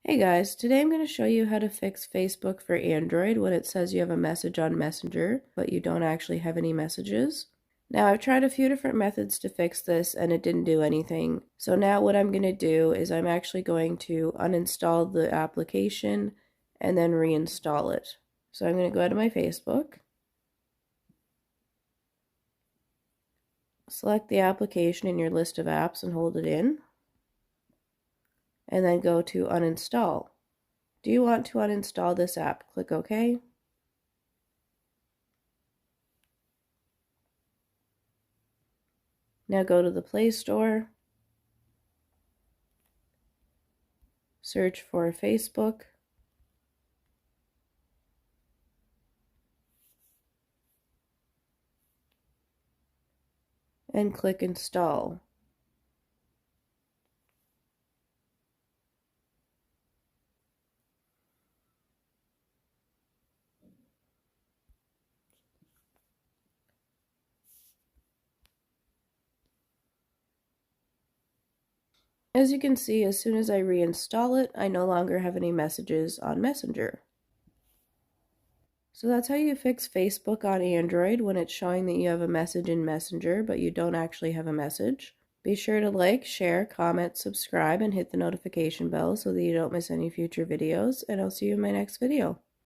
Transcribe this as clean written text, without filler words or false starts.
Hey guys, today I'm going to show you how to fix Facebook for Android when it says you have a message on Messenger, but you don't actually have any messages. Now I've tried a few different methods to fix this and it didn't do anything. So now what I'm going to do is I'm actually going to uninstall the application and then reinstall it. So I'm going to go to my Facebook, select the application in your list of apps and hold it in, and then go to uninstall. Do you want to uninstall this app? Click OK. Now go to the Play Store, search for Facebook, and click Install. As you can see, as soon as I reinstall it, I no longer have any messages on Messenger. So that's how you fix Facebook on Android when it's showing that you have a message in Messenger, but you don't actually have a message. Be sure to like, share, comment, subscribe, and hit the notification bell so that you don't miss any future videos, and I'll see you in my next video.